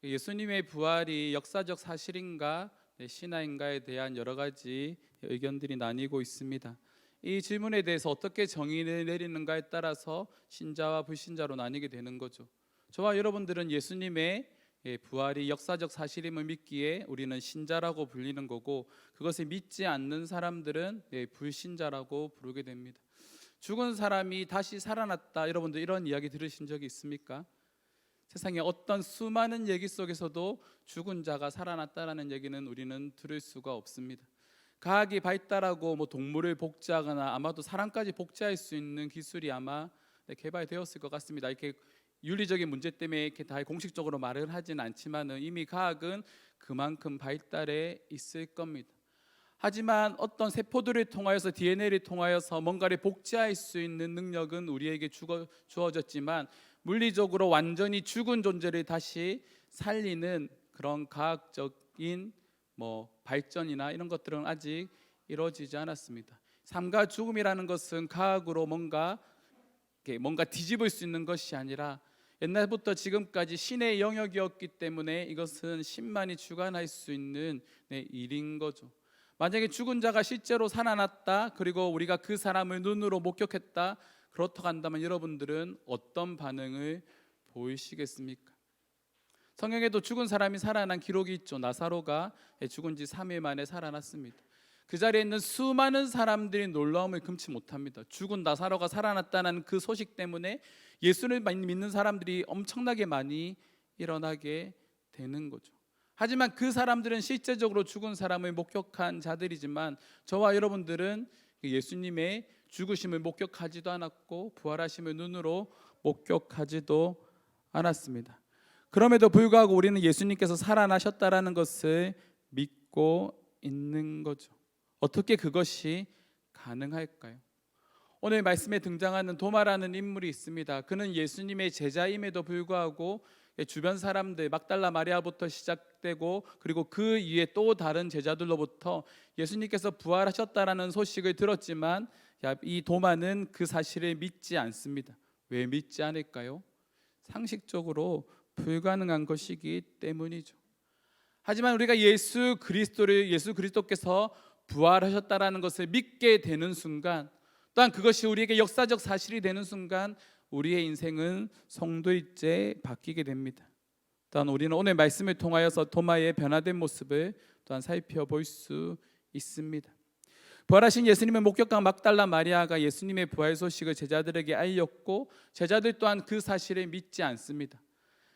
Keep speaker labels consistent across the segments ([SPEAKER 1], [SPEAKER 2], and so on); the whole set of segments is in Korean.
[SPEAKER 1] 예수님의 부활이 역사적 사실인가 신화인가에 대한 여러 가지 의견들이 나뉘고 있습니다. 이 질문에 대해서 어떻게 정의를 내리는가에 따라서 신자와 불신자로 나뉘게 되는 거죠. 저와 여러분들은 예수님의 부활이 역사적 사실임을 믿기에 우리는 신자라고 불리는 거고, 그것을 믿지 않는 사람들은 불신자라고 부르게 됩니다. 죽은 사람이 다시 살아났다, 여러분들 이런 이야기 들으신 적이 있습니까? 세상에 어떤 수많은 얘기 속에서도 죽은 자가 살아났다라는 얘기는 우리는 들을 수가 없습니다. 과학이 발달하고 동물을 복제하거나 아마도 사람까지 복제할 수 있는 기술이 아마 개발되었을 것 같습니다. 이렇게 윤리적인 문제 때문에 이렇게 다 공식적으로 말을 하지는 않지만은 이미 과학은 그만큼 발달해 있을 겁니다. 하지만 어떤 세포들을 통하여서 DNA를 통하여서 뭔가를 복제할 수 있는 능력은 우리에게 주어졌지만, 물리적으로 완전히 죽은 존재를 다시 살리는 그런 과학적인 발전이나 이런 것들은 아직 이루어지지 않았습니다. 삶과 죽음이라는 것은 과학으로 뭔가 뒤집을 수 있는 것이 아니라 옛날부터 지금까지 신의 영역이었기 때문에 이것은 신만이 주관할 수 있는 일인 거죠. 만약에 죽은 자가 실제로 살아났다, 그리고 우리가 그 사람을 눈으로 목격했다, 그렇다고 한다면 여러분들은 어떤 반응을 보이시겠습니까? 성경에도 죽은 사람이 살아난 기록이 있죠. 나사로가 죽은 지 3일 만에 살아났습니다. 그 자리에 있는 수많은 사람들이 놀라움을 금치 못합니다. 죽은 나사로가 살아났다는 그 소식 때문에 예수를 믿는 사람들이 엄청나게 많이 일어나게 되는 거죠. 하지만 그 사람들은 실제적으로 죽은 사람을 목격한 자들이지만, 저와 여러분들은 예수님의 죽으심을 목격하지도 않았고 부활하심을 눈으로 목격하지도 않았습니다. 그럼에도 불구하고 우리는 예수님께서 살아나셨다라는 것을 믿고 있는 거죠. 어떻게 그것이 가능할까요? 오늘 말씀에 등장하는 도마라는 인물이 있습니다. 그는 예수님의 제자임에도 불구하고 주변 사람들, 막달라 마리아부터 시작되고 그리고 그 이후에 또 다른 제자들로부터 예수님께서 부활하셨다라는 소식을 들었지만, 이 도마는 그 사실을 믿지 않습니다. 왜 믿지 않을까요? 상식적으로 불가능한 것이기 때문이죠. 하지만 우리가 예수 그리스도께서 부활하셨다라는 것을 믿게 되는 순간, 또한 그것이 우리에게 역사적 사실이 되는 순간, 우리의 인생은 송두리째 바뀌게 됩니다. 또한 우리는 오늘 말씀을 통하여서 도마의 변화된 모습을 또한 살펴볼 수 있습니다. 부활하신 예수님을 목격한 막달라 마리아가 예수님의 부활 소식을 제자들에게 알렸고, 제자들 또한 그 사실을 믿지 않습니다.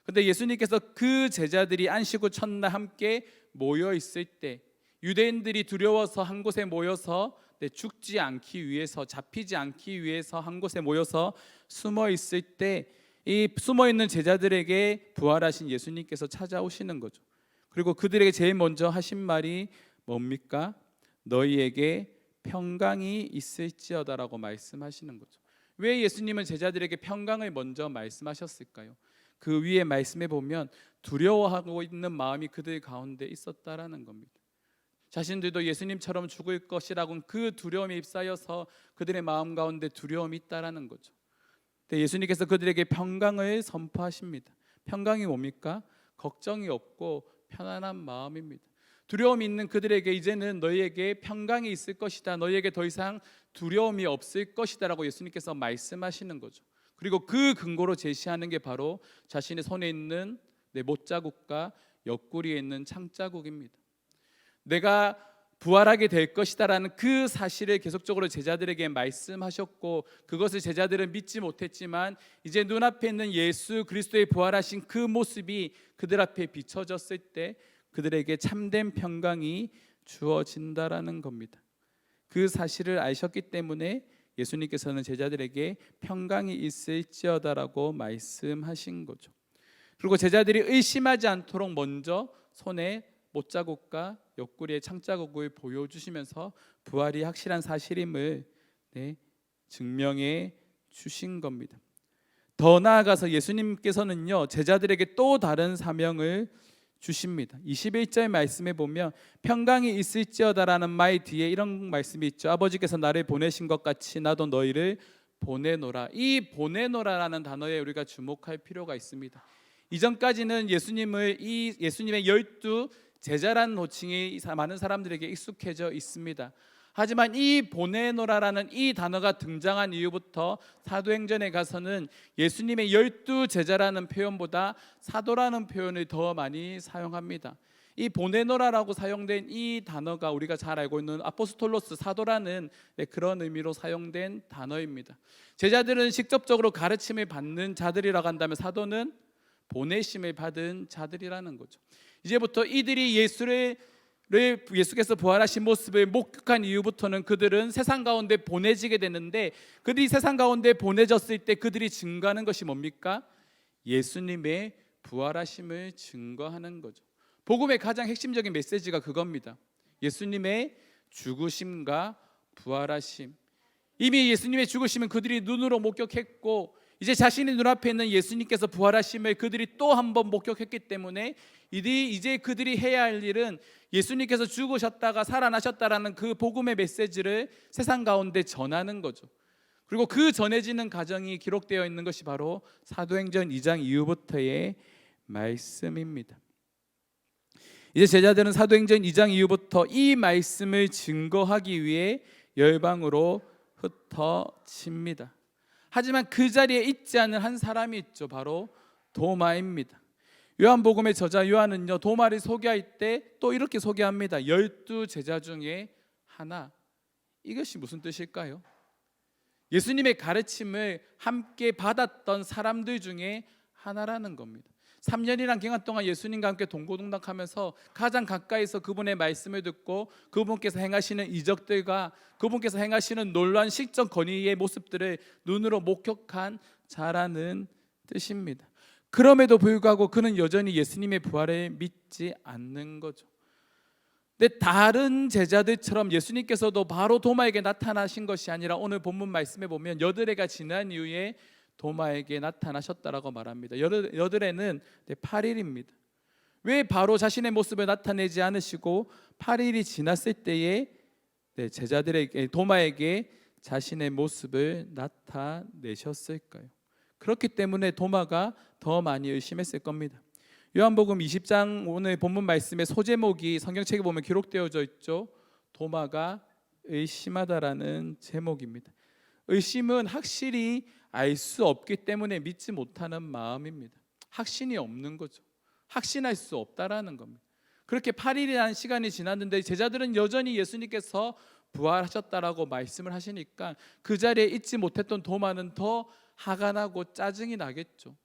[SPEAKER 1] 그런데 예수님께서 그 제자들이 안식 후 첫날 함께 모여 있을 때, 유대인들이 두려워서 한 곳에 모여서 죽지 않기 위해서, 잡히지 않기 위해서 한 곳에 모여서 숨어 있을 때, 이 숨어 있는 제자들에게 부활하신 예수님께서 찾아오시는 거죠. 그리고 그들에게 제일 먼저 하신 말이 뭡니까? 너희에게 평강이 있을지어다라고 말씀하시는 거죠. 왜 예수님은 제자들에게 평강을 먼저 말씀하셨을까요? 그 위에 말씀해 보면 두려워하고 있는 마음이 그들 가운데 있었다라는 겁니다. 자신들도 예수님처럼 죽을 것이라고 그 두려움에 휩싸여서 그들의 마음 가운데 두려움이 있다라는 거죠. 근데 예수님께서 그들에게 평강을 선포하십니다. 평강이 뭡니까? 걱정이 없고 편안한 마음입니다. 두려움이 있는 그들에게 이제는 너희에게 평강이 있을 것이다, 너희에게 더 이상 두려움이 없을 것이다 라고 예수님께서 말씀하시는 거죠. 그리고 그 근거로 제시하는 게 바로 자신의 손에 있는 못자국과 옆구리에 있는 창자국입니다. 내가 부활하게 될 것이다라는 그 사실을 계속적으로 제자들에게 말씀하셨고, 그것을 제자들은 믿지 못했지만 이제 눈앞에 있는 예수 그리스도의 부활하신 그 모습이 그들 앞에 비춰졌을 때 그들에게 참된 평강이 주어진다라는 겁니다. 그 사실을 아셨기 때문에 예수님께서는 제자들에게 평강이 있을지어다라고 말씀하신 거죠. 그리고 제자들이 의심하지 않도록 먼저 손에 못자국과 옆구리에 창자국을 보여주시면서 부활이 확실한 사실임을 증명해 주신 겁니다. 더 나아가서 예수님께서는요, 제자들에게 또 다른 사명을 주십니다. 21절 말씀에 보면 평강이 있을지어다라는 말 뒤에 이런 말씀이 있죠. 아버지께서 나를 보내신 것 같이 나도 너희를 보내노라. 이 보내노라라는 단어에 우리가 주목할 필요가 있습니다. 이전까지는 예수님의 12 제자라는 호칭이 많은 사람들에게 익숙해져 있습니다. 하지만 이 보내노라라는 이 단어가 등장한 이후부터 사도행전에 가서는 예수님의 12 제자라는 표현보다 사도라는 표현을 더 많이 사용합니다. 이 보내노라라고 사용된 이 단어가 우리가 잘 알고 있는 아포스톨로스, 사도라는 그런 의미로 사용된 단어입니다. 제자들은 직접적으로 가르침을 받는 자들이라고 한다면 사도는 보내심을 받은 자들이라는 거죠. 이제부터 이들이 예수께서 부활하신 모습을 목격한 이후부터는 그들은 세상 가운데 보내지게 되는데, 그들이 세상 가운데 보내졌을 때 그들이 증거하는 것이 뭡니까? 예수님의 부활하심을 증거하는 거죠. 복음의 가장 핵심적인 메시지가 그겁니다. 예수님의 죽으심과 부활하심. 이미 예수님의 죽으심은 그들이 눈으로 목격했고, 이제 자신의 눈앞에 있는 예수님께서 부활하심을 그들이 또 한 번 목격했기 때문에 이제 그들이 해야 할 일은 예수님께서 죽으셨다가 살아나셨다라는 그 복음의 메시지를 세상 가운데 전하는 거죠. 그리고 그 전해지는 과정이 기록되어 있는 것이 바로 사도행전 2장 이후부터의 말씀입니다. 이제 제자들은 사도행전 2장 이후부터 이 말씀을 증거하기 위해 열방으로 흩어집니다. 하지만 그 자리에 있지 않은 한 사람이 있죠. 바로 도마입니다. 요한복음의 저자 요한은요, 도마를 소개할 때 또 이렇게 소개합니다. 12 제자 중에 하나. 이것이 무슨 뜻일까요? 예수님의 가르침을 함께 받았던 사람들 중에 하나라는 겁니다. 3년이란 기간 동안 예수님과 함께 동고동락하면서 가장 가까이서 그분의 말씀을 듣고 그분께서 행하시는 이적들과 그분께서 행하시는 놀라운 실적 권위의 모습들을 눈으로 목격한 자라는 뜻입니다. 그럼에도 불구하고 그는 여전히 예수님의 부활을 믿지 않는 거죠. 근데 다른 제자들처럼 예수님께서도 바로 도마에게 나타나신 것이 아니라 오늘 본문 말씀에 보면 여드레가 지난 이후에 도마에게 나타나셨다라고 말합니다. 여드레는 8일입니다. 왜 바로 자신의 모습을 나타내지 않으시고 8일이 지났을 때에 제자들에게, 도마에게 자신의 모습을 나타내셨을까요? 그렇기 때문에 도마가 더 많이 의심했을 겁니다. 요한복음 20장 오늘 본문 말씀의 소제목이 성경책에 보면 기록되어져 있죠. 도마가 의심하다라는 제목입니다. 의심은 확실히 알 수 없기 때문에 믿지 못하는 마음입니다. 확신이 없는 거죠. 확신할 수 없다라는 겁니다. 그렇게 8일이라는 시간이 지났는데 제자들은 여전히 예수님께서 부활하셨다라고 말씀을 하시니까 그 자리에 있지 못했던 도마는 더 화가 나고 짜증이 나겠죠.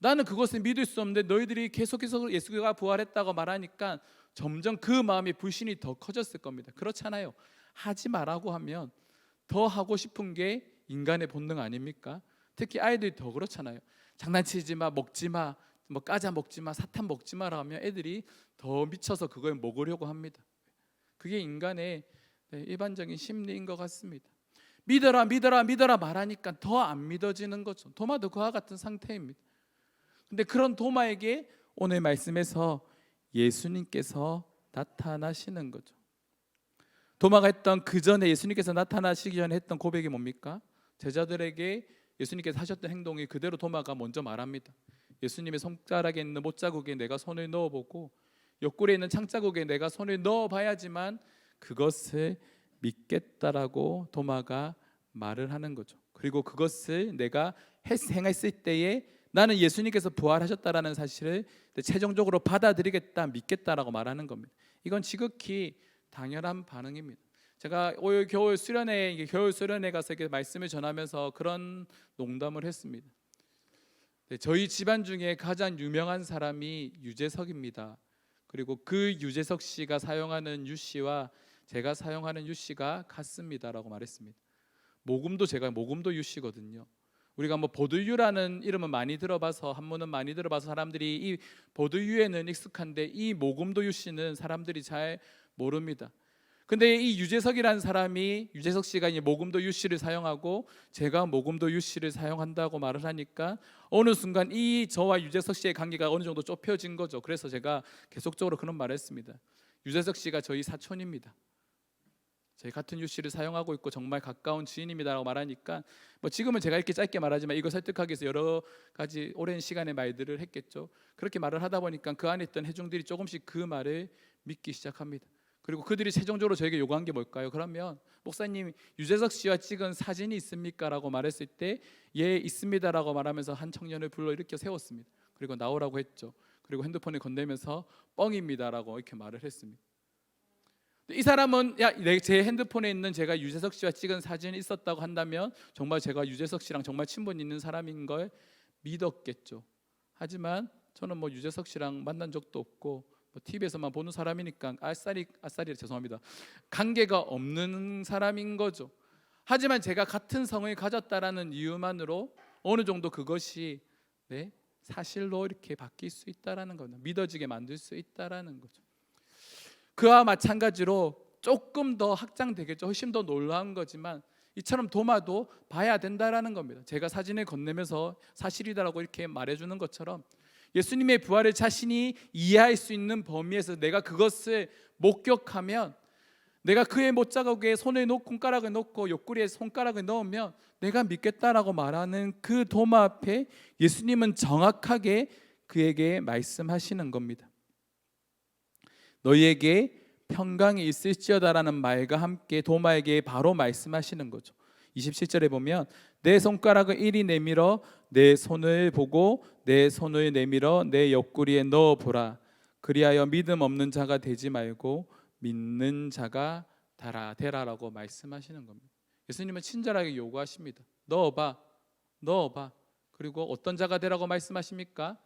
[SPEAKER 1] 나는 그것을 믿을 수 없는데 너희들이 계속해서 예수가 부활했다고 말하니까 점점 그 마음의 불신이 더 커졌을 겁니다. 그렇잖아요. 하지 말라고 하면 더 하고 싶은 게 인간의 본능 아닙니까? 특히 아이들이 더 그렇잖아요. 장난치지 마, 먹지 마, 뭐 까자 먹지 마, 사탕 먹지 마라 하면 애들이 더 미쳐서 그걸 먹으려고 합니다. 그게 인간의 일반적인 심리인 것 같습니다. 믿어라 믿어라 믿어라 말하니까 더 안 믿어지는 거죠. 도마도 그와 같은 상태입니다. 근데 그런 도마에게 오늘 말씀에서 예수님께서 나타나시는 거죠. 도마가 했던 그 전에 예수님께서 나타나시기 전에 했던 고백이 뭡니까? 제자들에게 예수님께서 하셨던 행동이 그대로 도마가 먼저 말합니다. 예수님의 손가락에 있는 못자국에 내가 손을 넣어보고 옆구리에 있는 창자국에 내가 손을 넣어봐야지만 그것을 믿겠다라고 도마가 말을 하는 거죠. 그리고 그것을 내가 행했을 때에 나는 예수님께서 부활하셨다라는 사실을 최종적으로 받아들이겠다, 믿겠다라고 말하는 겁니다. 이건 지극히 당연한 반응입니다. 제가 올 겨울 수련회 가서 이렇게 말씀을 전하면서 그런 농담을 했습니다. 저희 집안 중에 가장 유명한 사람이 유재석입니다. 그리고 그 유재석 씨가 사용하는 유씨와 제가 사용하는 유씨가 같습니다라고 말했습니다. 모금도 유씨거든요. 우리가 뭐 보드유라는 이름은 많이 들어봐서 한문은 많이 들어봐서 사람들이 이 보드유에는 익숙한데 이 모금도 유씨는 사람들이 잘 모릅니다. 근데 이 유재석이라는 사람이 유재석 씨가 이제 모금도 유씨를 사용하고 제가 모금도 유씨를 사용한다고 말을 하니까 어느 순간 이 저와 유재석 씨의 관계가 어느 정도 좁혀진 거죠. 그래서 제가 계속적으로 그런 말을 했습니다. 유재석 씨가 저희 사촌입니다. 저희 같은 UC를 사용하고 있고 정말 가까운 지인입니다라고 말하니까 뭐 지금은 제가 이렇게 짧게 말하지만 이거 설득하기 위해서 여러 가지 오랜 시간의 말들을 했겠죠. 그렇게 말을 하다 보니까 그 안에 있던 회중들이 조금씩 그 말을 믿기 시작합니다. 그리고 그들이 최종적으로 저에게 요구한 게 뭘까요? 그러면 목사님, 유재석 씨와 찍은 사진이 있습니까? 라고 말했을 때 예, 있습니다라고 말하면서 한 청년을 불러일으켜 세웠습니다. 그리고 나오라고 했죠. 그리고 핸드폰을 건네면서 뻥입니다라고 이렇게 말을 했습니다. 이 사람은 제 핸드폰에 있는 제가 유재석 씨와 찍은 사진이 있었다고 한다면 정말 제가 유재석 씨랑 정말 친분 있는 사람인 걸 믿었겠죠. 하지만 저는 뭐 유재석 씨랑 만난 적도 없고 뭐 TV에서만 보는 사람이니까 아싸리 죄송합니다. 관계가 없는 사람인 거죠. 하지만 제가 같은 성을 가졌다라는 이유만으로 어느 정도 그것이 사실로 이렇게 바뀔 수 있다라는 겁니다. 믿어지게 만들 수 있다라는 거죠. 그와 마찬가지로 조금 더 확장되겠죠. 훨씬 더 놀라운 거지만 이처럼 도마도 봐야 된다라는 겁니다. 제가 사진을 건네면서 사실이다라고 이렇게 말해주는 것처럼 예수님의 부활을 자신이 이해할 수 있는 범위에서 내가 그것을 목격하면, 내가 그의 못자국에 손을 놓고 손가락을 놓고 옆구리에 손가락을 넣으면 내가 믿겠다라고 말하는 그 도마 앞에 예수님은 정확하게 그에게 말씀하시는 겁니다. 너희에게 평강이 있을지어다라는 말과 함께 도마에게 바로 말씀하시는 거죠. 27절에 보면 내 손가락을 이리 내밀어 내 손을 보고 내 손을 내밀어 내 옆구리에 넣어보라. 그리하여 믿음 없는 자가 되지 말고 믿는 자가 되라라고 말씀하시는 겁니다. 예수님은 친절하게 요구하십니다. 넣어봐. 그리고 어떤 자가 되라고 말씀하십니까?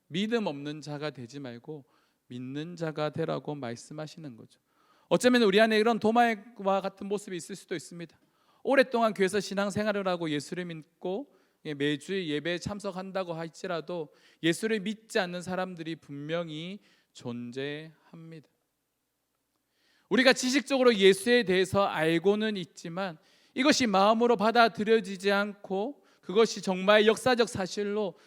[SPEAKER 1] 믿음 없는 자가 되지 말고 믿는 자가 되라고 말씀하시는 거죠. 어쩌면 우리 안에 이런 도마와 같은 모습이 있을 수도 있습니다. 오랫동안 교회에서 신앙생활을 하고 예수를 믿고 매주 예배에 참석한다고 할지라도 예수를 믿지 않는 사람들이 분명히 존재합니다. 우리가 지식적으로 예수에 대해서 알고는 있지만 이것이 마음으로 받아들여지지 않고 그것이 정말 역사적 사실로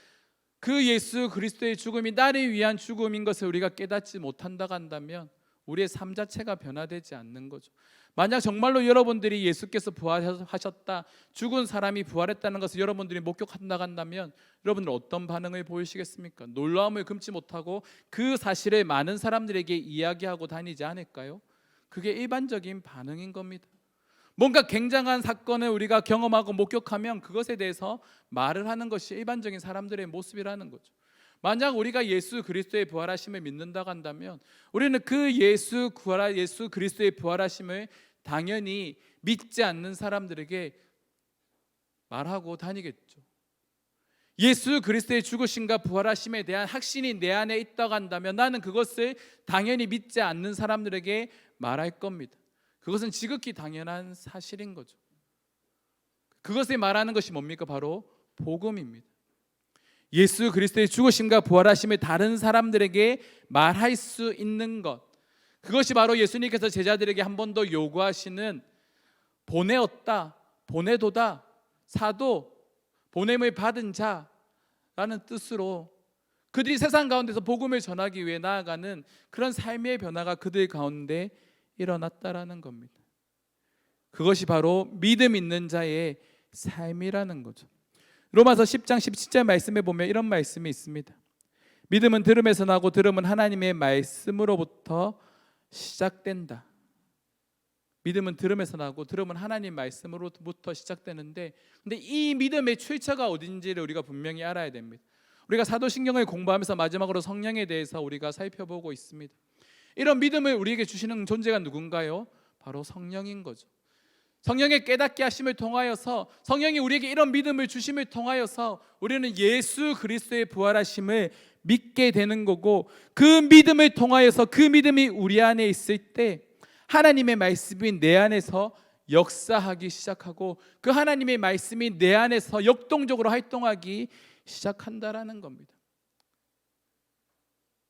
[SPEAKER 1] 그 예수 그리스도의 죽음이 나를 위한 죽음인 것을 우리가 깨닫지 못한다고 한다면 우리의 삶 자체가 변화되지 않는 거죠. 만약 정말로 여러분들이 예수께서 부활하셨다, 죽은 사람이 부활했다는 것을 여러분들이 목격한다고 한다면 여러분들 어떤 반응을 보이시겠습니까? 놀라움을 금치 못하고 그 사실을 많은 사람들에게 이야기하고 다니지 않을까요? 그게 일반적인 반응인 겁니다. 뭔가 굉장한 사건을 우리가 경험하고 목격하면 그것에 대해서 말을 하는 것이 일반적인 사람들의 모습이라는 거죠. 만약 우리가 예수 그리스도의 부활하심을 믿는다고 한다면 우리는 그 예수 그리스도의 부활하심을 당연히 믿지 않는 사람들에게 말하고 다니겠죠. 예수 그리스도의 죽으심과 부활하심에 대한 확신이 내 안에 있다고 한다면 나는 그것을 당연히 믿지 않는 사람들에게 말할 겁니다. 그것은 지극히 당연한 사실인 거죠. 그것을 말하는 것이 뭡니까? 바로 복음입니다. 예수 그리스도의 죽으심과 부활하심을 다른 사람들에게 말할 수 있는 것, 그것이 바로 예수님께서 제자들에게 한 번 더 요구하시는 보내었다, 보내도다, 사도, 보냄을 받은 자라는 뜻으로 그들이 세상 가운데서 복음을 전하기 위해 나아가는 그런 삶의 변화가 그들 가운데 일어났다라는 겁니다. 그것이 바로 믿음 있는 자의 삶이라는 거죠. 로마서 10장 17절 말씀에 보면 이런 말씀이 있습니다. 믿음은 들음에서 나고 들음은 하나님의 말씀으로부터 시작된다. 믿음은 들음에서 나고 들음은 하나님 말씀으로부터 시작되는데, 근데 이 믿음의 출처가 어딘지를 우리가 분명히 알아야 됩니다. 우리가 사도신경을 공부하면서 마지막으로 성령에 대해서 우리가 살펴보고 있습니다. 이런 믿음을 우리에게 주시는 존재가 누군가요? 바로 성령인 거죠. 성령의 깨닫게 하심을 통하여서, 성령이 우리에게 이런 믿음을 주심을 통하여서 우리는 예수 그리스도의 부활하심을 믿게 되는 거고, 그 믿음을 통하여서 그 믿음이 우리 안에 있을 때 하나님의 말씀이 내 안에서 역사하기 시작하고 그 하나님의 말씀이 내 안에서 역동적으로 활동하기 시작한다라는 겁니다.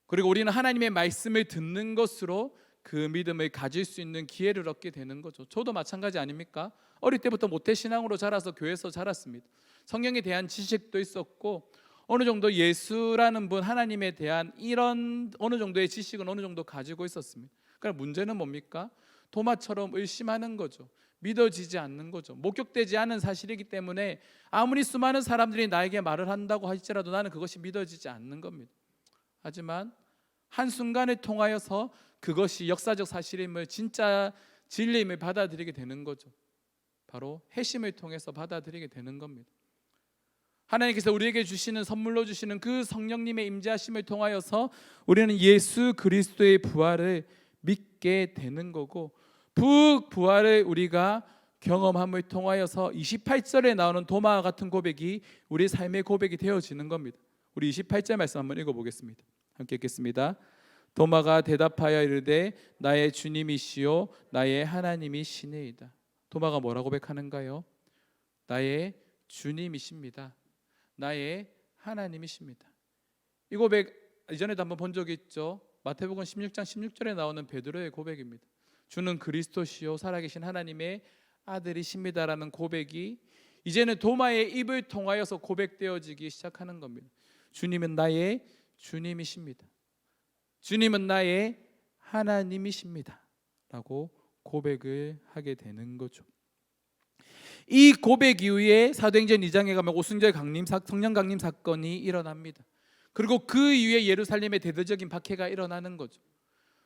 [SPEAKER 1] 그리고 우리는 하나님의 말씀을 듣는 것으로 그 믿음을 가질 수 있는 기회를 얻게 되는 거죠. 저도 마찬가지 아닙니까? 어릴 때부터 모태신앙으로 자라서 교회에서 자랐습니다. 성경에 대한 지식도 있었고 어느 정도 예수라는 분, 하나님에 대한 이런 어느 정도의 지식은 어느 정도 가지고 있었습니다. 그러니까 문제는 뭡니까? 도마처럼 의심하는 거죠. 믿어지지 않는 거죠. 목격되지 않은 사실이기 때문에 아무리 수많은 사람들이 나에게 말을 한다고 할지라도 나는 그것이 믿어지지 않는 겁니다. 하지만 한순간에 통하여서 그것이 역사적 사실임을, 진짜 진리임을 받아들이게 되는 거죠. 바로 회심을 통해서 받아들이게 되는 겁니다. 하나님께서 우리에게 주시는, 선물로 주시는 그 성령님의 임재하심을 통하여서 우리는 예수 그리스도의 부활을 믿게 되는 거고, 부활을 우리가 경험함을 통하여서 28절에 나오는 도마와 같은 고백이 우리 삶의 고백이 되어지는 겁니다. 우리 28절 말씀 한번 읽어보겠습니다. 함께 읽겠습니다. 도마가 대답하여 이르되 나의 주님이시요 나의 하나님이시니이다. 도마가 뭐라고 고백하는가요? 나의 주님이십니다. 나의 하나님이십니다. 이 고백 이전에도 한번 본 적이 있죠. 마태복음 16장 16절에 나오는 베드로의 고백입니다. 주는 그리스도시요 살아계신 하나님의 아들이십니다라는 고백이 이제는 도마의 입을 통하여서 고백되어지기 시작하는 겁니다. 주님은 나의 주님이십니다. 주님은 나의 하나님이십니다 라고 고백을 하게 되는 거죠. 이 고백 이후에 사도행전 2장에 가면 오순절 성령 강림 사건이 일어납니다. 그리고 그 이후에 예루살렘에 대대적인 박해가 일어나는 거죠.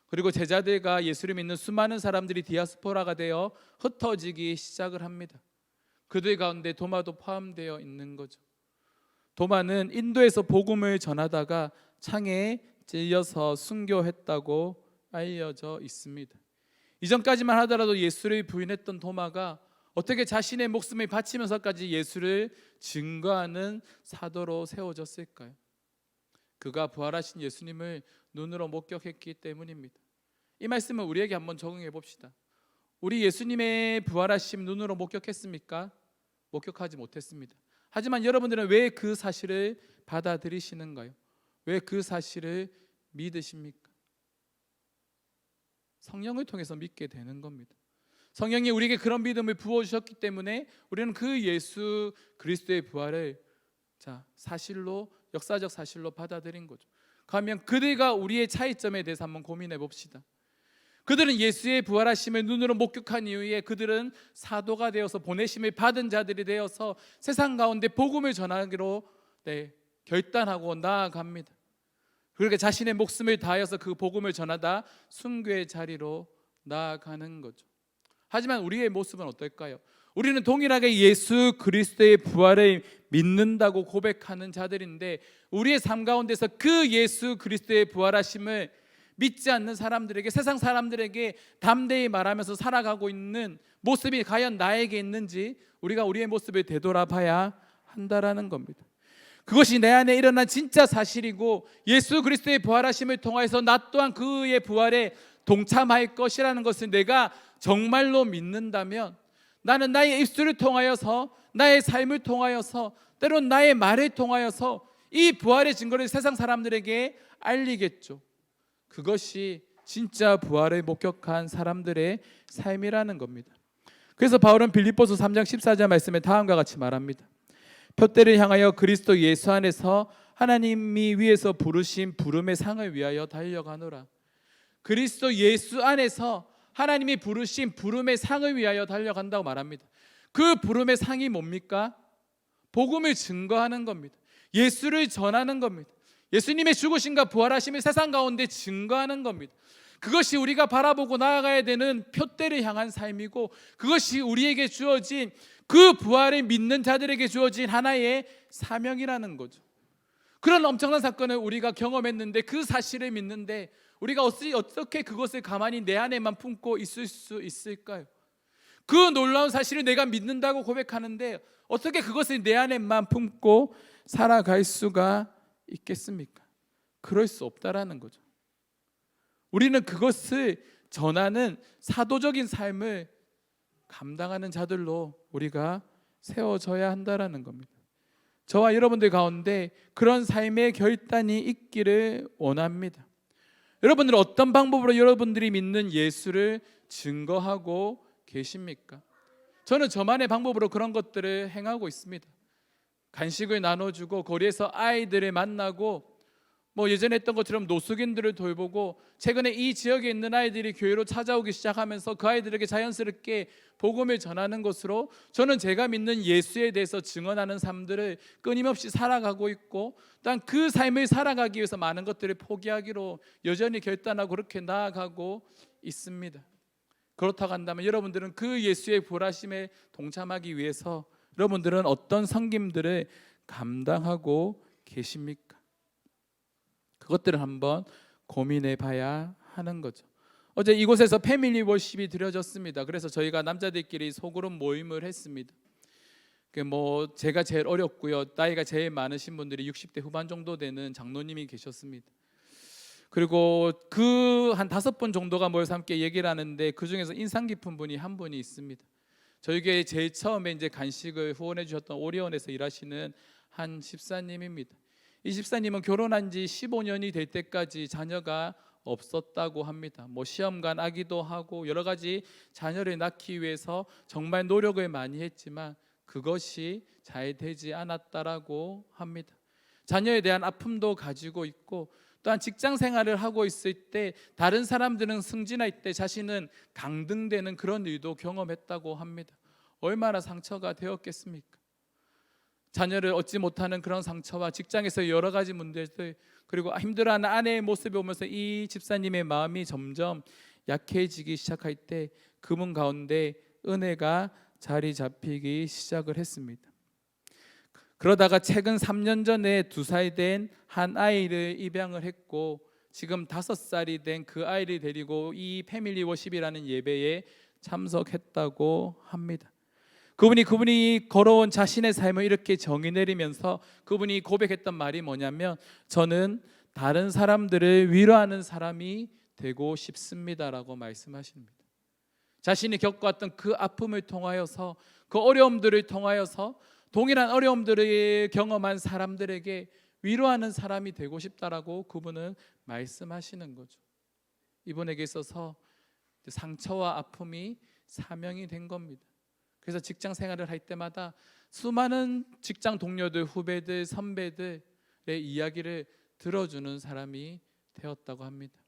[SPEAKER 1] 그리고 제자들과 예수를 믿는 수많은 사람들이 디아스포라가 되어 흩어지기 시작을 합니다. 그들 가운데 도마도 포함되어 있는 거죠. 도마는 인도에서 복음을 전하다가 창에 찔려서 순교했다고 알려져 있습니다. 이전까지만 하더라도 예수를 부인했던 도마가 어떻게 자신의 목숨을 바치면서까지 예수를 증거하는 사도로 세워졌을까요? 그가 부활하신 예수님을 눈으로 목격했기 때문입니다. 이 말씀을 우리에게 한번 적용해 봅시다. 우리 예수님의 부활하심 눈으로 목격했습니까? 목격하지 못했습니다. 하지만 여러분들은 왜 그 사실을 받아들이시는가요? 왜 그 사실을 믿으십니까? 성령을 통해서 믿게 되는 겁니다. 성령이 우리에게 그런 믿음을 부어주셨기 때문에 우리는 그 예수 그리스도의 부활을 사실로, 역사적 사실로 받아들인 거죠. 그러면 그들과 우리의 차이점에 대해서 한번 고민해 봅시다. 그들은 예수의 부활하심을 눈으로 목격한 이후에 그들은 사도가 되어서 보내심을 받은 자들이 되어서 세상 가운데 복음을 전하기로 결단하고 나아갑니다. 그렇게 자신의 목숨을 다하여서 그 복음을 전하다 순교의 자리로 나아가는 거죠. 하지만 우리의 모습은 어떨까요? 우리는 동일하게 예수 그리스도의 부활을 믿는다고 고백하는 자들인데 우리의 삶 가운데서 그 예수 그리스도의 부활하심을 믿지 않는 사람들에게, 세상 사람들에게 담대히 말하면서 살아가고 있는 모습이 과연 나에게 있는지 우리가 우리의 모습을 되돌아봐야 한다라는 겁니다. 그것이 내 안에 일어난 진짜 사실이고 예수 그리스도의 부활하심을 통해서 나 또한 그의 부활에 동참할 것이라는 것을 내가 정말로 믿는다면 나는 나의 입술을 통하여서, 나의 삶을 통하여서, 때론 나의 말을 통하여서 이 부활의 증거를 세상 사람들에게 알리겠죠. 그것이 진짜 부활을 목격한 사람들의 삶이라는 겁니다. 그래서 바울은 빌립보서 3장 14절 말씀에 다음과 같이 말합니다. 표대를 향하여 그리스도 예수 안에서 하나님이 위에서 부르신 부름의 상을 위하여 달려가노라. 그리스도 예수 안에서 하나님이 부르신 부름의 상을 위하여 달려간다고 말합니다. 그 부름의 상이 뭡니까? 복음을 증거하는 겁니다. 예수를 전하는 겁니다. 예수님의 죽으심과 부활하심을 세상 가운데 증거하는 겁니다. 그것이 우리가 바라보고 나아가야 되는 표대를 향한 삶이고, 그것이 우리에게 주어진, 그 부활을 믿는 자들에게 주어진 하나의 사명이라는 거죠. 그런 엄청난 사건을 우리가 경험했는데, 그 사실을 믿는데 우리가 어떻게 그것을 가만히 내 안에만 품고 있을 수 있을까요? 그 놀라운 사실을 내가 믿는다고 고백하는데 어떻게 그것을 내 안에만 품고 살아갈 수가 있겠습니까? 그럴 수 없다라는 거죠. 우리는 그것을 전하는 사도적인 삶을 감당하는 자들로 우리가 세워져야 한다라는 겁니다. 저와 여러분들 가운데 그런 삶의 결단이 있기를 원합니다. 여러분들은 어떤 방법으로 여러분들이 믿는 예수를 증거하고 계십니까? 저는 저만의 방법으로 그런 것들을 행하고 있습니다. 간식을 나눠주고 거리에서 아이들을 만나고 뭐 예전에 했던 것처럼 노숙인들을 돌보고 최근에 이 지역에 있는 아이들이 교회로 찾아오기 시작하면서 그 아이들에게 자연스럽게 복음을 전하는 것으로 저는 제가 믿는 예수에 대해서 증언하는 삶들을 끊임없이 살아가고 있고 또한 그 삶을 살아가기 위해서 많은 것들을 포기하기로 여전히 결단하고 그렇게 나아가고 있습니다. 그렇다고 한다면 여러분들은 그 예수의 부활하심에 동참하기 위해서 여러분들은 어떤 섬김들을 감당하고 계십니까? 그것들을 한번 고민해 봐야 하는 거죠. 어제 이곳에서 패밀리 월십이 드려졌습니다. 그래서 저희가 남자들끼리 소그룹 모임을 했습니다. 뭐 제가 제일 어렸고요. 나이가 제일 많으신 분들이 60대 후반 정도 되는 장로님이 계셨습니다. 그리고 그 한 5분 정도가 모여서 함께 얘기를 하는데 그 중에서 인상 깊은 분이 한 분이 있습니다. 저에게 제일 처음에 이제 간식을 후원해 주셨던 오리온에서 일하시는 한 집사님입니다. 이 집사님은 결혼한 지 15년이 될 때까지 자녀가 없었다고 합니다. 뭐 시험관 아기도 하고 여러 가지 자녀를 낳기 위해서 정말 노력을 많이 했지만 그것이 잘 되지 않았다라고 합니다. 자녀에 대한 아픔도 가지고 있고 또한 직장 생활을 하고 있을 때 다른 사람들은 승진할 때 자신은 강등되는 그런 일도 경험했다고 합니다. 얼마나 상처가 되었겠습니까? 자녀를 얻지 못하는 그런 상처와 직장에서 여러 가지 문제들, 그리고 힘들어하는 아내의 모습을 보면서 이 집사님의 마음이 점점 약해지기 시작할 때 그분 가운데 은혜가 자리 잡히기 시작을 했습니다. 그러다가 최근 3년 전에 2살 된 한 아이를 입양을 했고 지금 5살이 된 그 아이를 데리고 이 패밀리 워십이라는 예배에 참석했다고 합니다. 그분이 걸어온 자신의 삶을 이렇게 정의 내리면서 그분이 고백했던 말이 뭐냐면 저는 다른 사람들을 위로하는 사람이 되고 싶습니다라고 말씀하십니다. 자신이 겪어왔던 그 아픔을 통하여서 그 어려움들을 통하여서 동일한 어려움들을 경험한 사람들에게 위로하는 사람이 되고 싶다라고 그분은 말씀하시는 거죠. 이분에게 있어서 상처와 아픔이 사명이 된 겁니다. 그래서 직장 생활을 할 때마다 수많은 직장 동료들, 후배들, 선배들의 이야기를 들어주는 사람이 되었다고 합니다.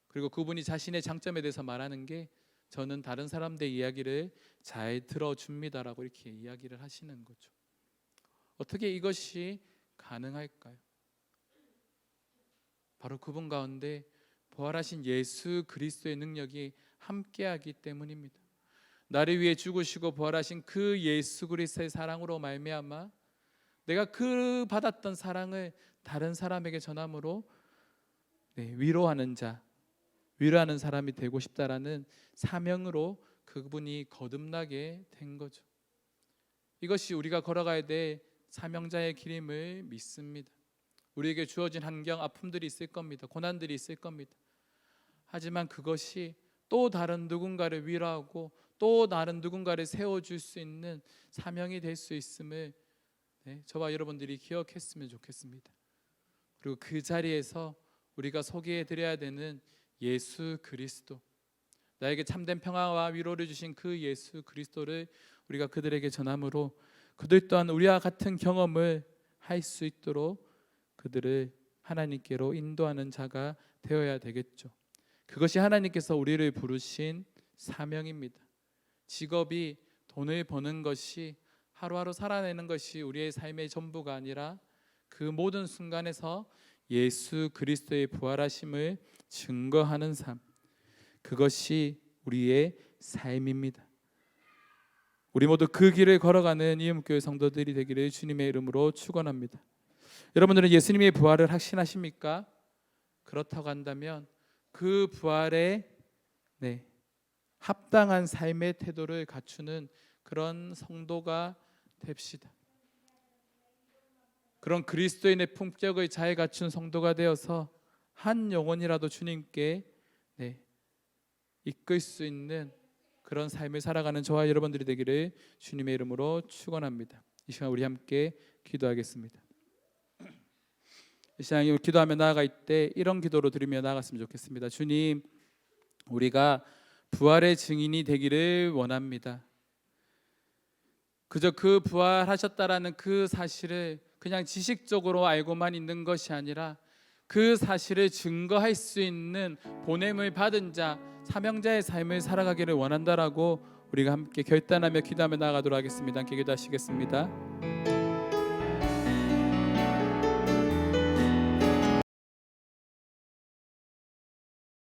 [SPEAKER 1] 그리고 그분이 자신의 장점에 대해서 말하는 게 저는 다른 사람들의 이야기를 잘 들어줍니다라고 이렇게 이야기를 하시는 거죠. 어떻게 이것이 가능할까요? 바로 그분 가운데 부활하신 예수 그리스도의 능력이 함께하기 때문입니다. 나를 위해 죽으시고 부활하신 그 예수 그리스도의 사랑으로 말미암아 내가 그 받았던 사랑을 다른 사람에게 전함으로 위로하는 자, 위로하는 사람이 되고 싶다라는 사명으로 그분이 거듭나게 된 거죠. 이것이 우리가 걸어가야 될 사명자의 길임을 믿습니다. 우리에게 주어진 환경, 아픔들이 있을 겁니다. 고난들이 있을 겁니다. 하지만 그것이 또 다른 누군가를 위로하고 또 다른 누군가를 세워줄 수 있는 사명이 될 수 있음을 저와 여러분들이 기억했으면 좋겠습니다. 그리고 그 자리에서 우리가 소개해드려야 되는 예수 그리스도, 나에게 참된 평화와 위로를 주신 그 예수 그리스도를 우리가 그들에게 전함으로 그들 또한 우리와 같은 경험을 할 수 있도록 그들을 하나님께로 인도하는 자가 되어야 되겠죠. 그것이 하나님께서 우리를 부르신 사명입니다. 직업이 돈을 버는 것이, 하루하루 살아내는 것이 우리의 삶의 전부가 아니라 그 모든 순간에서 예수 그리스도의 부활하심을 증거하는 삶, 그것이 우리의 삶입니다. 우리 모두 그 길을 걸어가는 이음교회 성도들이 되기를 주님의 이름으로 축원합니다. 여러분들은 예수님의 부활을 확신하십니까? 그렇다고 한다면 그 부활에 합당한 삶의 태도를 갖추는 그런 성도가 됩시다. 그런 그리스도인의 품격을 잘 갖춘 성도가 되어서 한 영혼이라도 주님께 이끌 수 있는 그런 삶을 살아가는 저와 여러분들이 되기를 주님의 이름으로 축원합니다. 이 시간 우리 함께 기도하겠습니다. 이 시간 기도하며 나아갈 때 이런 기도로 드리며 나아갔으면 좋겠습니다. 주님, 우리가 부활의 증인이 되기를 원합니다. 그저 그 부활하셨다라는 그 사실을 그냥 지식적으로 알고만 있는 것이 아니라 그 사실을 증거할 수 있는 보냄을 받은 자, 사명자의 삶을 살아가기를 원한다라고 우리가 함께 결단하며 기도하며 나아가도록 하겠습니다. 함께 기도하시겠습니다.